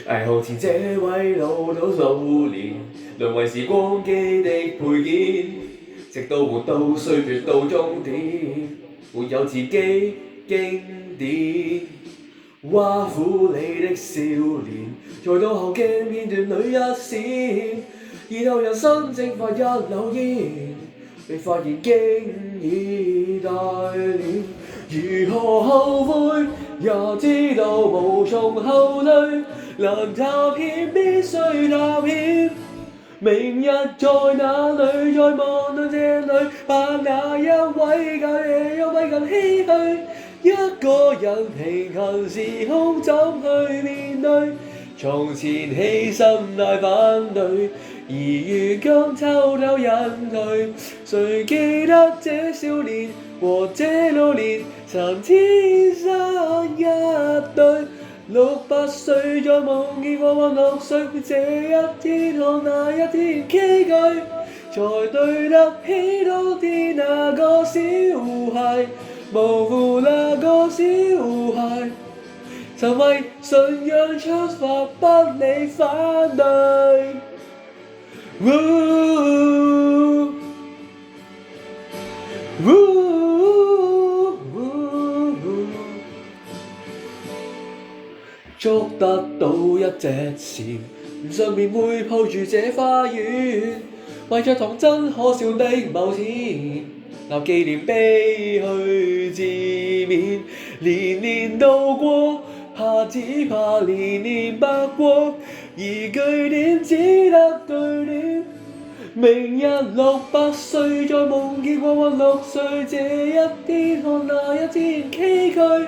捱航前這位老到數年，淪為時光機的配件，直到活到歲月到終點，沒有自己經典。挖苦你的少年，在到後鏡片段裏一閃，然後人生蒸發一縷煙，被發現經已大了。如何後悔，也知道無從後退，能探險必須探險。明日在哪裏，在望向這裏，怕那一位舊夜又為近唏噓。一個人平行時空怎去面對？從前犧牲大反對，而如今偷偷隱退。誰記得這少年和這老年曾天生一對？6、8歲在夢見過往6歲這一天，看那一天崎嶇，才對得起當天那個小孩，模糊那個小孩，曾為信仰出發，不理反對。捉得到一隻蟬，上面會抱住這花園，為着童真可笑的某天，留紀念悲去自勉。年年度過，怕只怕年年白過，而據點只得據點。明日6、8歲，在夢見過往6歲這一天，看那一天崎嶇，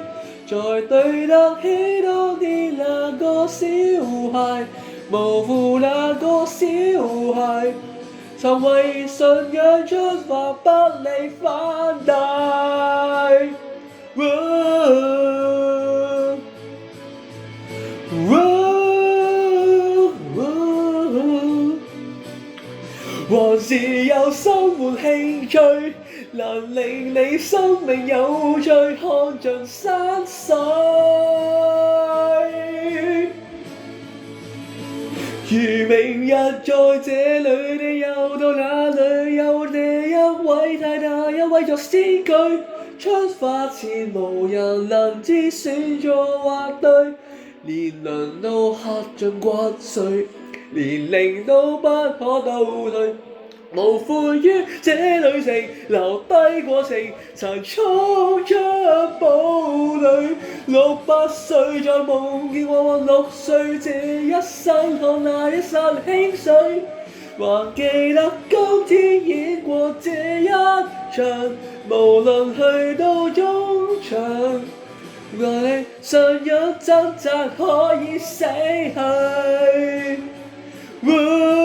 才對得起當天那個小孩，模糊那個小孩，曾為信仰出發，不理反對。還是有生活興趣，能令你生命有趣，看盡山水。如明日在這裏，你又到哪裏？有這一位太大一位作先驅，出發前無人能知選錯或對，年輪都刻進骨髓，年齡都不可倒退。無悔於這旅程，留低過程，曾衝出堡壘。6、8歲在夢見過往6歲這一生，看那一剎輕睡，還記得今天演過這一場，無論去到終場，愛你信仰掙扎可以死去。Woo